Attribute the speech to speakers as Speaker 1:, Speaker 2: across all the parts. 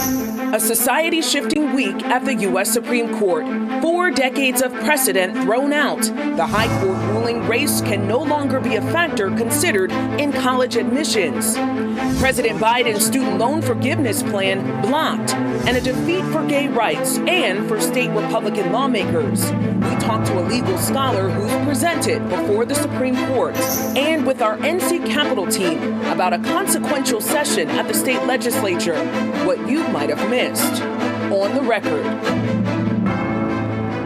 Speaker 1: A society-shifting week at the U.S. Supreme Court. 4 decades of precedent thrown out. The High Court ruling race can no longer be a factor considered in college admissions. President Biden's student loan forgiveness plan blocked. And a defeat for gay rights and for state Republican lawmakers. We talked to a legal scholar who's presented before the Supreme Court. And with our NC Capitol team about a consequential session at the state legislature. What you might have missed. On the Record.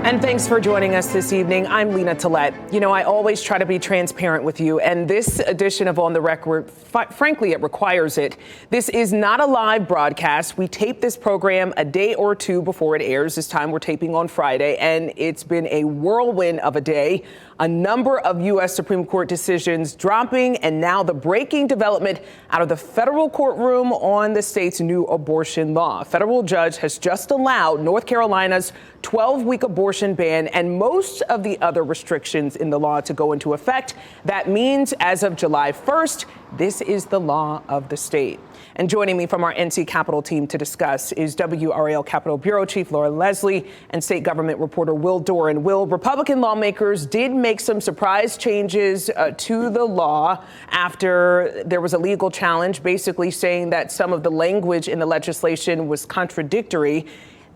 Speaker 1: And thanks for joining us this evening. I'm Lena Tillett. You know, I always try to be transparent with you, and this edition of On the Record, frankly, it requires it. This is not a live broadcast. We tape this program a day or two before it airs. This time we're taping on Friday, and it's been a whirlwind of a day. A number of U.S. Supreme Court decisions dropping, and now the breaking development out of the federal courtroom on the state's new abortion law. A federal judge has just allowed North Carolina's 12-week abortion ban and most of the other restrictions in the law to go into effect. That means as of July 1st, this is the law of the state. And joining me from our NC Capitol team to discuss is WRAL Capitol Bureau Chief Laura Leslie and state government reporter Will Doran. Will, Republican lawmakers did make some surprise changes to the law after there was a legal challenge, basically saying that some of the language in the legislation was contradictory.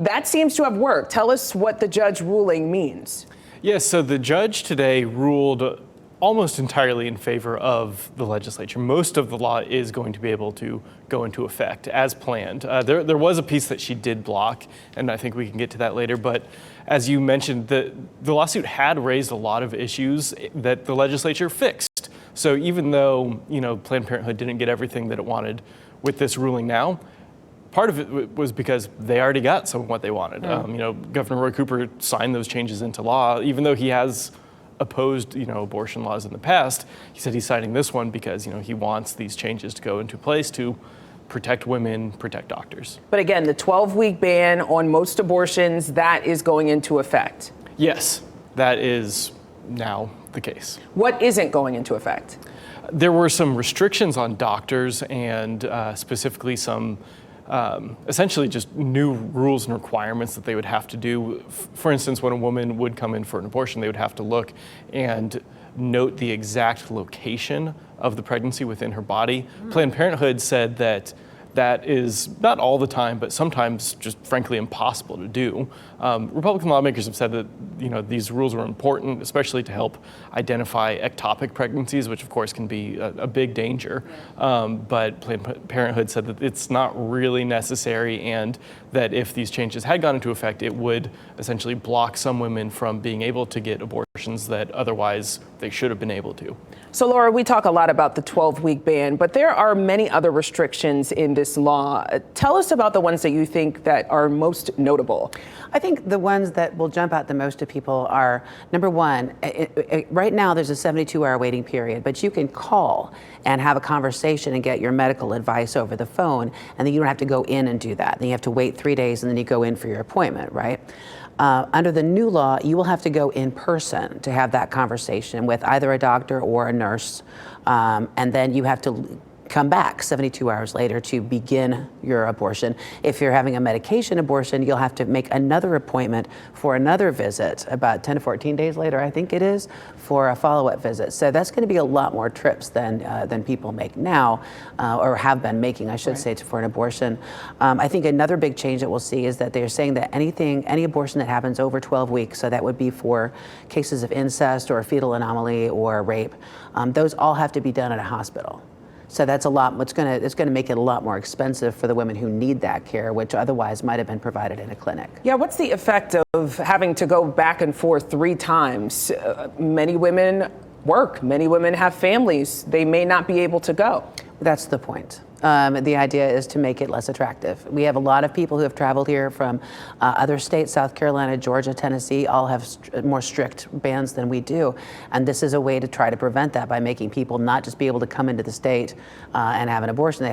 Speaker 1: That seems to have worked. Tell us what the judge ruling means. Yes,
Speaker 2: so the judge today ruled almost entirely in favor of the legislature. Most of the law is going to be able to go into effect as planned. There was a piece that she did block, and I think we can get to that later. But as you mentioned, the lawsuit had raised a lot of issues that the legislature fixed. So even though, Planned Parenthood didn't get everything that it wanted with this ruling now, part of it was because they already got some of what they wanted. Governor Roy Cooper signed those changes into law, even though he has opposed, abortion laws in the past. He said he's signing this one because, he wants these changes to go into place to protect women, protect doctors.
Speaker 1: But again, the 12-week ban on most abortions, that is going into effect.
Speaker 2: Yes, that is now the case.
Speaker 1: What isn't going into effect?
Speaker 2: There were some restrictions on doctors and specifically some essentially just new rules and requirements that they would have to do. For instance, when a woman would come in for an abortion, they would have to look and note the exact location of the pregnancy within her body. Planned Parenthood said that is not all the time, but sometimes just frankly impossible to do. Republican lawmakers have said that these rules are important, especially to help identify ectopic pregnancies, which of course can be a big danger. But Planned Parenthood said that it's not really necessary, and that if these changes had gone into effect, it would essentially block some women from being able to get abortions that otherwise they should have been able to.
Speaker 1: So, Laura, we talk a lot about the 12-week ban, but there are many other restrictions in this law. Tell us about the ones that you think that are most notable.
Speaker 3: I think the ones that will jump out the most to people are, number one, right now there's a 72-hour waiting period, but you can call and have a conversation and get your medical advice over the phone, and then you don't have to go in and do that. Then you have to wait 3 days, and then you go in for your appointment, right? Under the new law, you will have to go in person to have that conversation with either a doctor or a nurse, and then you have to come back 72 hours later to begin your abortion. If you're having a medication abortion, you'll have to make another appointment for another visit about 10 to 14 days later, I think it is, for a follow-up visit. So that's going to be a lot more trips than people make now, or have been making, I should say, for an abortion. I think another big change that we'll see is that they're saying that any abortion that happens over 12 weeks, so that would be for cases of incest or fetal anomaly or rape, those all have to be done at a hospital. So that's a lot. It's going to make it a lot more expensive for the women who need that care, which otherwise might have been provided in a clinic.
Speaker 1: Yeah, what's the effect of having to go back and forth 3 times? Many women work. Many women have families. They may not be able to go.
Speaker 3: That's the point. The idea is to make it less attractive. We have a lot of people who have traveled here from other states, South Carolina, Georgia, Tennessee, all have more strict bans than we do. And this is a way to try to prevent that by making people not just be able to come into the state and have an abortion. They'd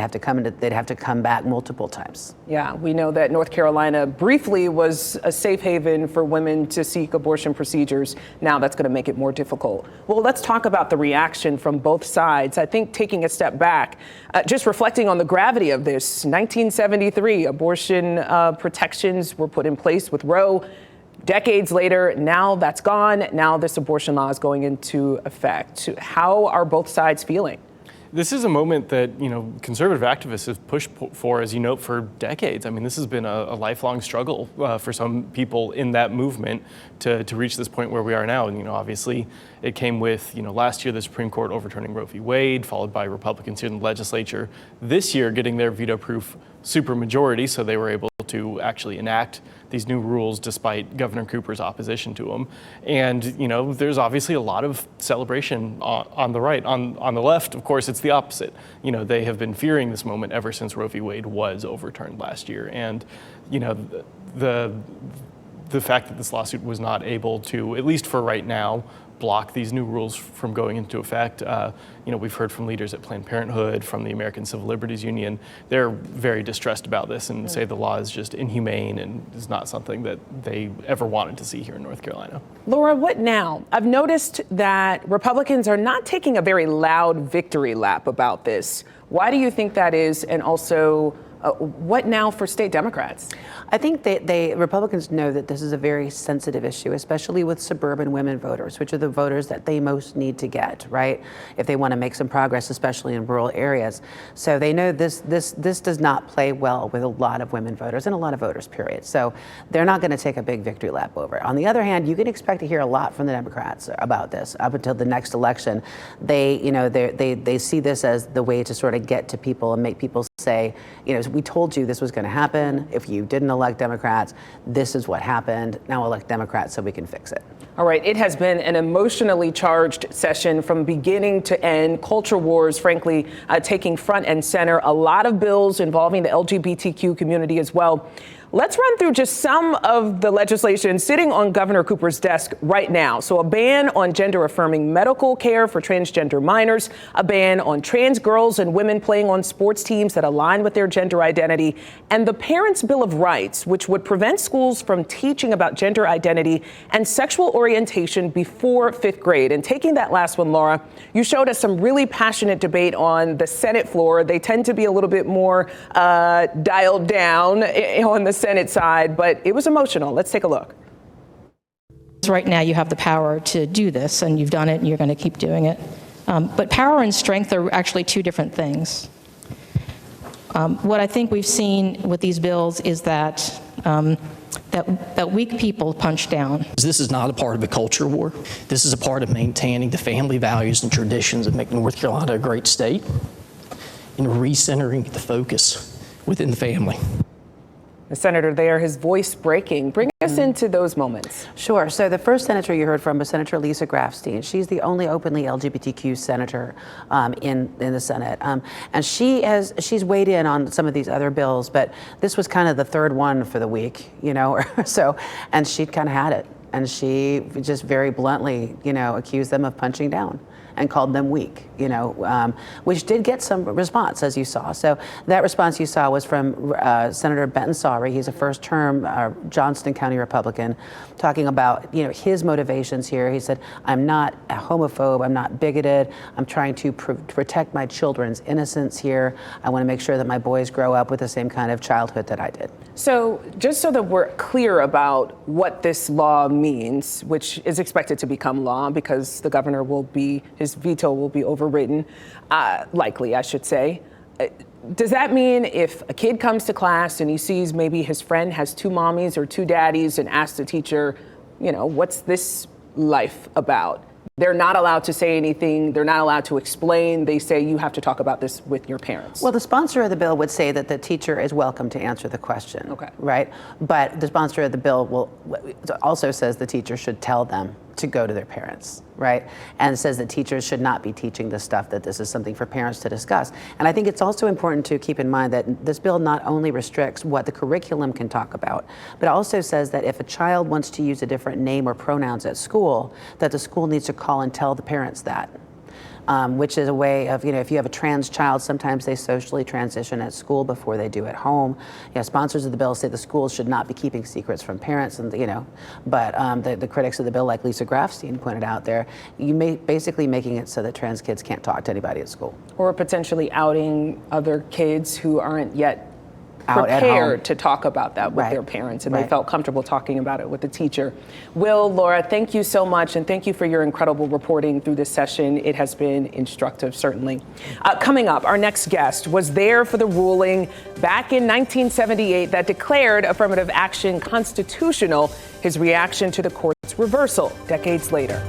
Speaker 3: have to come back multiple times.
Speaker 1: Yeah, we know that North Carolina briefly was a safe haven for women to seek abortion procedures. Now that's going to make it more difficult. Well, let's talk about the reaction from both sides. I think taking a step back, just reflecting reflecting on the gravity of this. 1973, abortion protections were put in place with Roe. Decades later, now that's gone. Now this abortion law is going into effect. How are both sides feeling?
Speaker 2: This is a moment that, conservative activists have pushed for, as you note, for decades. I mean, this has been a lifelong struggle for some people in that movement to reach this point where we are now. And, obviously it came with, last year the Supreme Court overturning Roe v. Wade, followed by Republicans here in the legislature. This year getting their veto-proof supermajority, so they were able to actually enact these new rules despite Governor Cooper's opposition to them. And, there's obviously a lot of celebration on the right. On the left, of course, it's the opposite. They have been fearing this moment ever since Roe v. Wade was overturned last year. And, the fact that this lawsuit was not able to, at least for right now, block these new rules from going into effect. We've heard from leaders at Planned Parenthood, from the American Civil Liberties Union. They're very distressed about this and say the law is just inhumane and is not something that they ever wanted to see here in North Carolina.
Speaker 1: Laura, what now? I've noticed that Republicans are not taking a very loud victory lap about this. Why do you think that is? And also, what now for state Democrats?
Speaker 3: I think Republicans know that this is a very sensitive issue, especially with suburban women voters, which are the voters that they most need to get, right? If they want to make some progress, especially in rural areas. So they know this does not play well with a lot of women voters and a lot of voters, period. So they're not going to take a big victory lap over it. On the other hand, you can expect to hear a lot from the Democrats about this up until the next election. They see this as the way to sort of get to people and make people say, we told you this was going to happen. If you didn't elect Democrats, this is what happened. Now elect Democrats so we can fix it.
Speaker 1: All right. It has been an emotionally charged session from beginning to end. Culture wars, frankly, taking front and center. A lot of bills involving the LGBTQ community as well. Let's run through just some of the legislation sitting on Governor Cooper's desk right now. So a ban on gender-affirming medical care for transgender minors, a ban on trans girls and women playing on sports teams that align with their gender identity, and the Parents' Bill of Rights, which would prevent schools from teaching about gender identity and sexual orientation before 5th grade. And taking that last one, Laura, you showed us some really passionate debate on the Senate floor. They tend to be a little bit more dialed down on the Senate side, but it was emotional. Let's take a look.
Speaker 4: Right now you have the power to do this, and you've done it, and you're going to keep doing it. But power and strength are actually two different things. What I think we've seen with these bills is that that weak people punch down.
Speaker 5: This is not a part of a culture war. This is a part of maintaining the family values and traditions that make North Carolina a great state and recentering the focus within the family.
Speaker 1: The senator there, his voice breaking. Bring us into those moments.
Speaker 3: Sure. So the first senator you heard from was Senator Lisa Grafstein. She's the only openly LGBTQ senator in the Senate. And she's weighed in on some of these other bills, but this was kind of the third one for the week, or so. And she'd kind of had it. And she just very bluntly, accused them of punching down and called them weak, which did get some response, as you saw. So that response you saw was from Senator Benton Sawrey. He's a first-term Johnston County Republican, talking about, his motivations here. He said, I'm not a homophobe, I'm not bigoted, I'm trying to protect my children's innocence here. I want to make sure that my boys grow up with the same kind of childhood that I did.
Speaker 1: So just so that we're clear about what this law means, which is expected to become law because the governor his veto will be overridden, likely, I should say. Does that mean if a kid comes to class and he sees maybe his friend has two mommies or two daddies and asks the teacher, what's this life about? They're not allowed to say anything. They're not allowed to explain. They say you have to talk about this with your parents.
Speaker 3: Well, the sponsor of the bill would say that the teacher is welcome to answer the question.
Speaker 1: Okay.
Speaker 3: Right? But the sponsor of the bill also says the teacher should tell them to go to their parents, right? And says that teachers should not be teaching this stuff, that this is something for parents to discuss. And I think it's also important to keep in mind that this bill not only restricts what the curriculum can talk about, but also says that if a child wants to use a different name or pronouns at school, that the school needs to call and tell the parents that. which is a way of, if you have a trans child, sometimes they socially transition at school before they do at home. Sponsors of the bill say the schools should not be keeping secrets from parents, and but the critics of the bill, like Lisa Grafstein pointed out there, basically making it so that trans kids can't talk to anybody at school.
Speaker 1: Or potentially outing other kids who aren't yet
Speaker 3: Out at home.
Speaker 1: prepared to talk about that with their parents, and they felt comfortable talking about it with the teacher. Will, Laura, thank you so much, and thank you for your incredible reporting through this session. It has been instructive, certainly. Coming up, our next guest was there for the ruling back in 1978 that declared affirmative action constitutional, his reaction to the court's reversal decades later.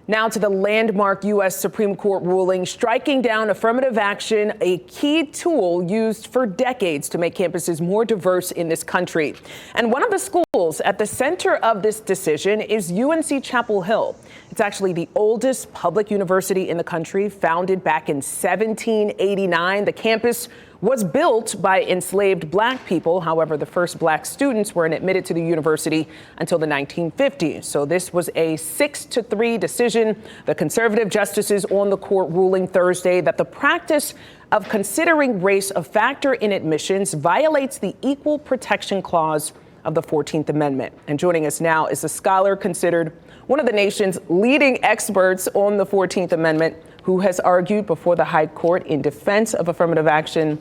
Speaker 1: Now to the landmark U.S. Supreme Court ruling striking down affirmative action, a key tool used for decades to make campuses more diverse in this country. And one of the schools at the center of this decision is UNC Chapel Hill. It's actually the oldest public university in the country, founded back in 1789. The campus was built by enslaved black people. However, the first black students weren't admitted to the university until the 1950s. So this was a 6-3 decision. The conservative justices on the court ruling Thursday that the practice of considering race a factor in admissions violates the Equal Protection Clause of the 14th Amendment. And joining us now is a scholar considered one of the nation's leading experts on the 14th Amendment, who has argued before the High Court in defense of affirmative action.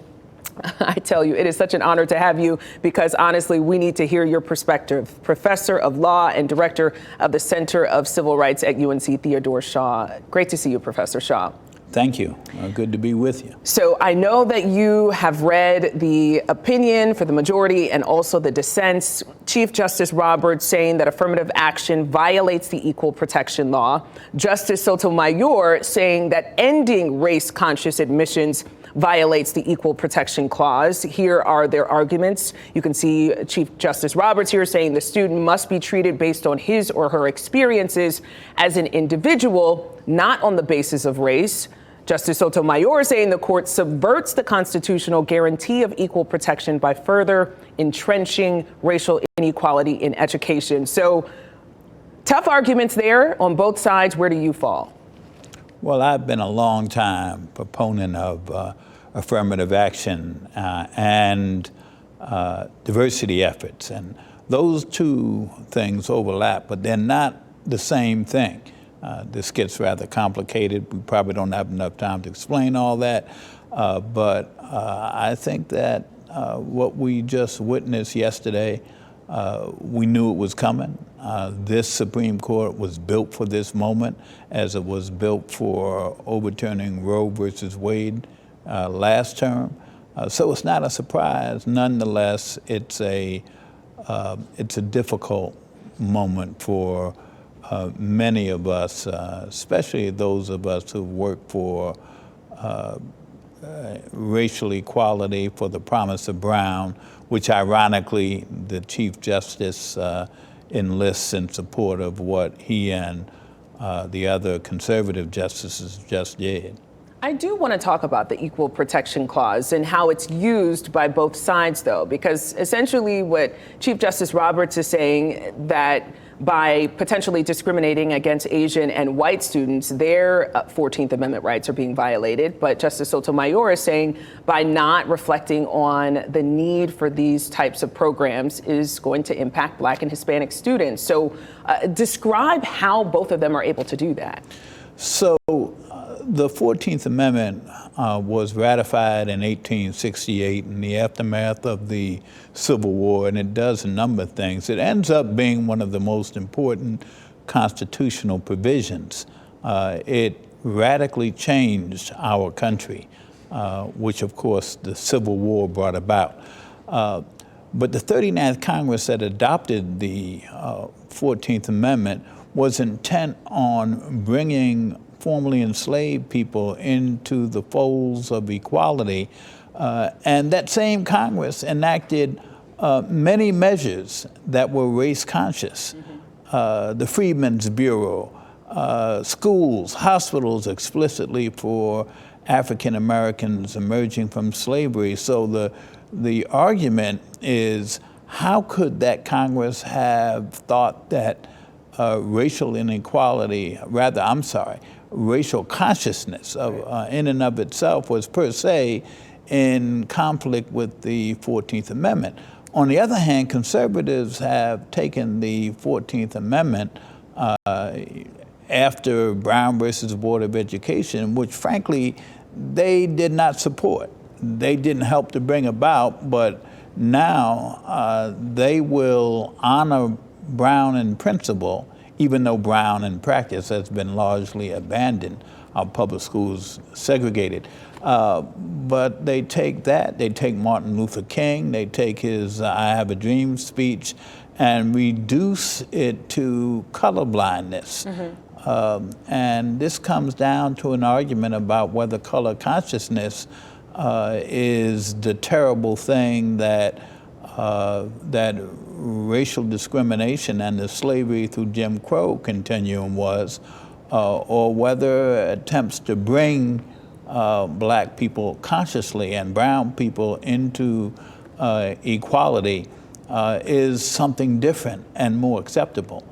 Speaker 1: I tell you, it is such an honor to have you because, honestly, we need to hear your perspective. Professor of Law and Director of the Center of Civil Rights at UNC, Theodore Shaw. Great to see you, Professor Shaw.
Speaker 6: Thank you. Good to be with you.
Speaker 1: So I know that you have read the opinion for the majority and also the dissents. Chief Justice Roberts saying that affirmative action violates the Equal Protection Law. Justice Sotomayor saying that ending race-conscious admissions violates the Equal Protection Clause. Here are their arguments. You can see Chief Justice Roberts here saying the student must be treated based on his or her experiences as an individual, not on the basis of race. Justice Sotomayor saying the court subverts the constitutional guarantee of equal protection by further entrenching racial inequality in education. So tough arguments there on both sides. Where do you fall?
Speaker 6: Well, I've been a long time proponent of affirmative action and diversity efforts. And those two things overlap, but they're not the same thing. This gets rather complicated. We probably don't have enough time to explain all that. But I think that what we just witnessed yesterday, we knew it was coming. This Supreme Court was built for this moment, as it was built for overturning Roe versus Wade last term. So it's not a surprise. Nonetheless, it's a difficult moment for many of us, especially those of us who work for racial equality, for the promise of Brown, which ironically the Chief Justice enlists in support of what he and the other conservative justices just did.
Speaker 1: I do want to talk about the Equal Protection Clause and how it's used by both sides, though, because essentially what Chief Justice Roberts is saying, that by potentially discriminating against Asian and white students, their 14th Amendment rights are being violated. But Justice Sotomayor is saying by not reflecting on the need for these types of programs is going to impact Black and Hispanic students. So describe how both of them are able to do that.
Speaker 6: So the 14th Amendment was ratified in 1868 in the aftermath of the Civil War, and it does a number of things. It ends up being one of the most important constitutional provisions. It radically changed our country, which of course the Civil War brought about. But the 39th Congress that adopted the 14th Amendment was intent on bringing formerly enslaved people into the folds of equality. And that same Congress enacted many measures that were race conscious. The Freedmen's Bureau, schools, hospitals explicitly for African Americans emerging from slavery. So the argument is, how could that Congress have thought that racial inequality, racial consciousness in and of itself was per se in conflict with the 14th Amendment. On the other hand, conservatives have taken the 14th Amendment after Brown versus Board of Education, which frankly they did not support. They didn't help to bring about, but now they will honor Brown in principle, even though Brown in practice has been largely abandoned, our public schools segregated. But they take that, they take Martin Luther King, they take his I Have a Dream speech and reduce it to colorblindness. And this comes down to an argument about whether color consciousness is the terrible thing that racial discrimination and the slavery through Jim Crow continuum was, or whether attempts to bring Black people consciously and brown people into equality is something different and more acceptable.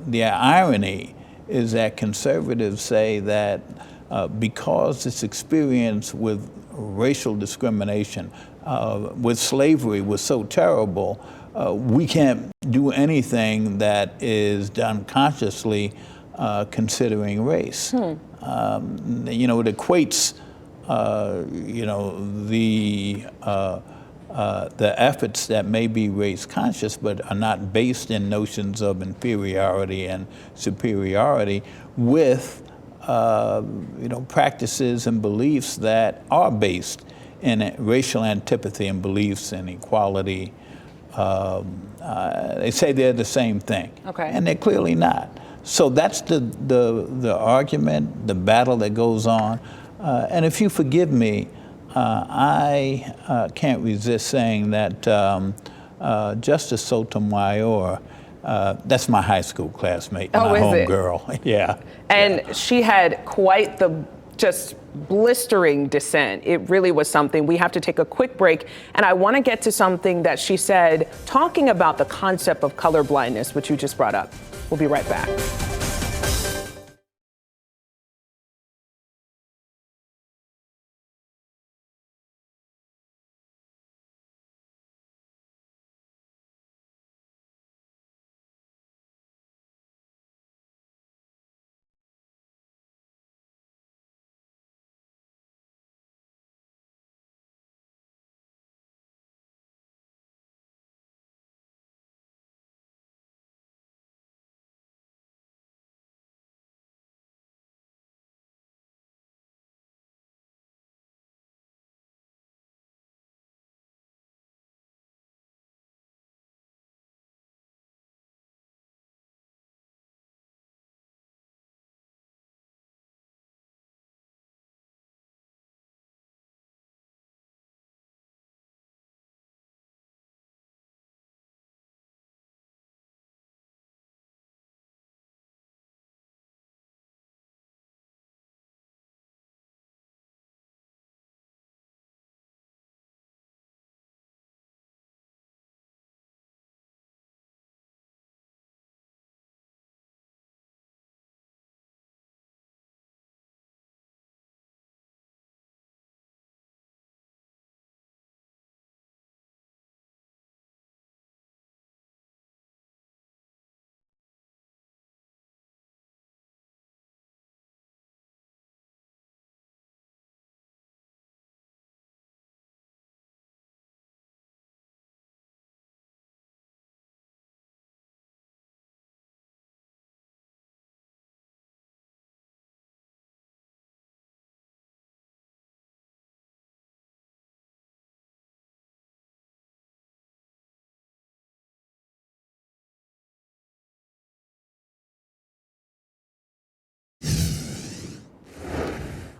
Speaker 6: The irony is that conservatives say that because this experience with racial discrimination, with slavery was so terrible, we can't do anything that is done consciously considering race. It equates, the efforts that may be race conscious but are not based in notions of inferiority and superiority with, practices and beliefs that are based in racial antipathy and beliefs in equality. They say they're the same thing, and they're clearly not. So that's the argument, the battle that goes on. And if you forgive me, I can't resist saying that Justice Sotomayor, that's my high school classmate, my homegirl. Yeah.
Speaker 1: And she had quite the just blistering dissent. It really was something. We have to take a quick break, and I want to get to something that she said, talking about the concept of colorblindness, which you just brought up. We'll be right back.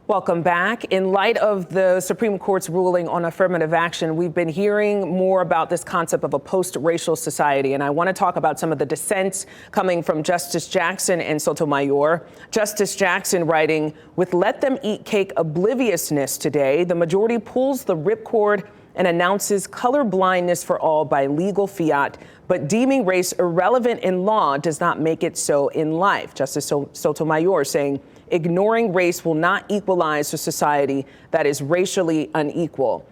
Speaker 1: Welcome back. In light of the Supreme Court's ruling on affirmative action, we've been hearing more about this concept of a post-racial society, and I want to talk about some of the dissents coming from Justice Jackson and Sotomayor. Justice Jackson writing, with let them eat cake obliviousness today, the majority pulls the ripcord and announces color blindness for all by legal fiat, but deeming race irrelevant in law does not make it so in life. Justice Sotomayor saying, ignoring race will not equalize a society that is racially unequal.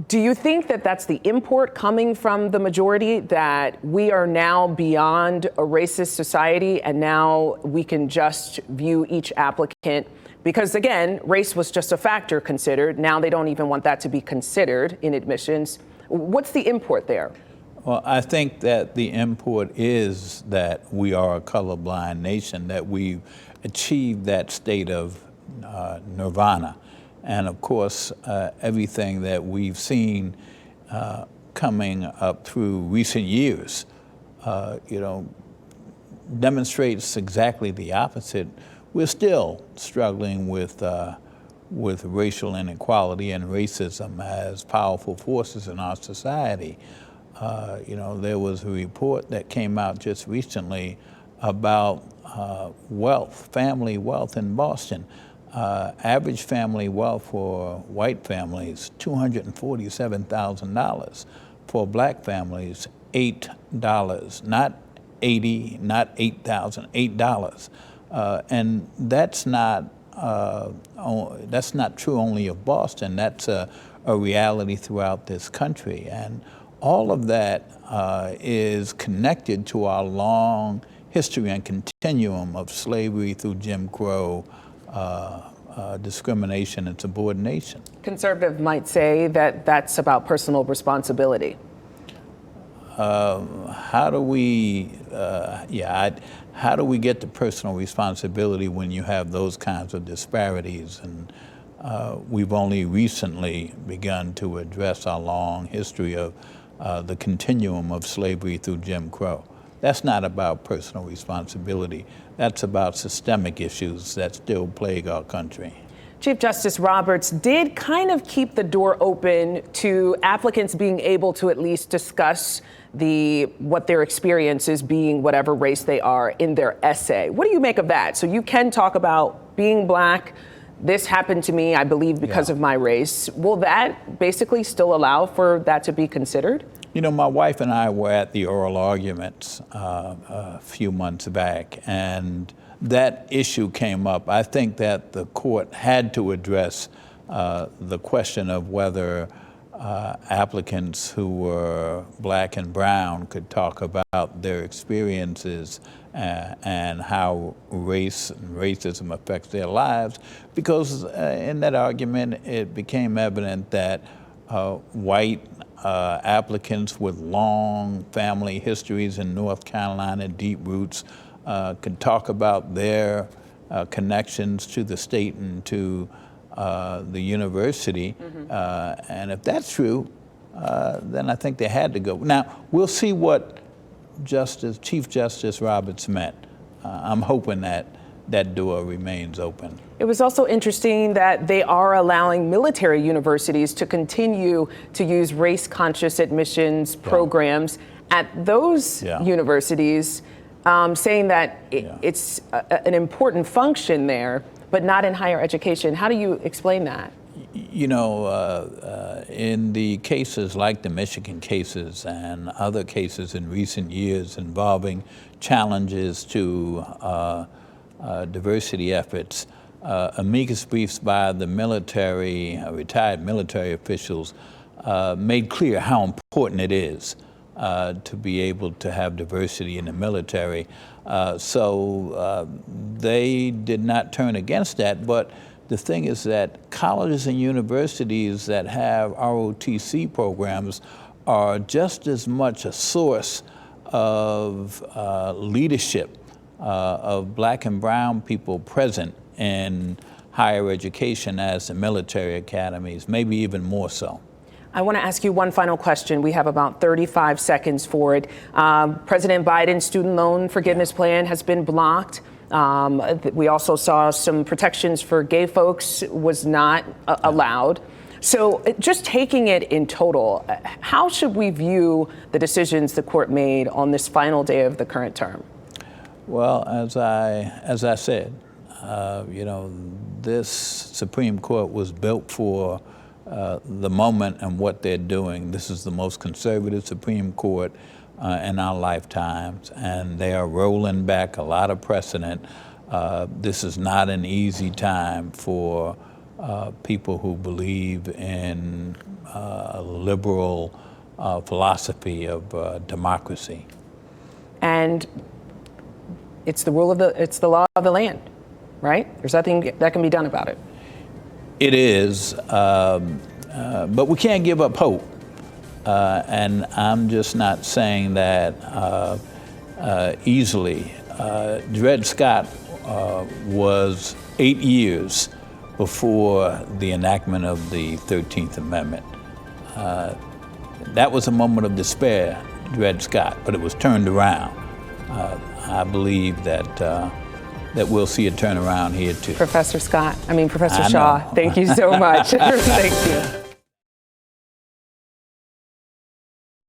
Speaker 1: Do you think that that's the import coming from the majority, that we are now beyond a racist society and now we can just view each applicant? Because again, race was just a factor considered. Now they don't even want that to be considered in admissions. What's the import there?
Speaker 6: Well, I think that the import is that we are a colorblind nation, that we've achieved that state of nirvana. And of course, everything that we've seen coming up through recent years, demonstrates exactly the opposite. We're still struggling with racial inequality and racism as powerful forces in our society. There was a report that came out just recently about wealth, family wealth in Boston. Average family wealth for white families, $247,000. For black families, $8, not 80, not 8,000, $8. And that's not true only of Boston. That's a reality throughout this country. And all of that is connected to our long history and continuum of slavery through Jim Crow, discrimination and subordination.
Speaker 1: Conservative might say that that's about personal responsibility.
Speaker 6: How do we get to personal responsibility when you have those kinds of disparities? And we've only recently begun to address our long history of the continuum of slavery through Jim Crow. That's not about personal responsibility. That's about systemic issues that still plague our country.
Speaker 1: Chief Justice Roberts did kind of keep the door open to applicants being able to at least discuss what their experience is being, whatever race they are, in their essay. What do you make of that? So you can talk about being black, this happened to me, I believe, because of my race. Will that basically still allow for that to be considered?
Speaker 6: You know, my wife and I were at the oral arguments a few months back, and that issue came up. I think that the court had to address the question of whether applicants who were black and brown could talk about their experiences and how race and racism affects their lives, because in that argument it became evident that white applicants with long family histories in North Carolina, deep roots, could talk about their connections to the state and to the university. And if that's true, then I think they had to go. Now, we'll see what Chief Justice Roberts meant. I'm hoping that that door remains open.
Speaker 1: It was also interesting that they are allowing military universities to continue to use race-conscious admissions programs at those universities, saying that it's an important function there, but not in higher education. How do you explain that?
Speaker 6: You know, in the cases like the Michigan cases and other cases in recent years involving challenges to diversity efforts, amicus briefs by the military, retired military officials, made clear how important it is to be able to have diversity in the military. So they did not turn against that, but the thing is that colleges and universities that have ROTC programs are just as much a source of leadership of black and brown people present in higher education as the military academies, maybe even more so.
Speaker 1: I want to ask you one final question. We have about 35 seconds for it. President Biden's student loan forgiveness plan has been blocked. We also saw some protections for gay folks was not allowed. So just taking it in total, how should we view the decisions the court made on this final day of the current term?
Speaker 6: Well, as I said, you know, this Supreme Court was built for the moment and what they're doing. This is the most conservative Supreme Court in our lifetimes, and they are rolling back a lot of precedent. This is not an easy time for people who believe in a liberal philosophy of democracy.
Speaker 1: And it's the law of the land, right? There's nothing that can be done about it.
Speaker 6: It is, but we can't give up hope. And I'm just not saying that easily. Dred Scott was 8 years before the enactment of the 13th Amendment. That was a moment of despair, Dred Scott, but it was turned around. I believe that we'll see a turnaround here too.
Speaker 1: Professor Shaw, thank you so much. Thank you.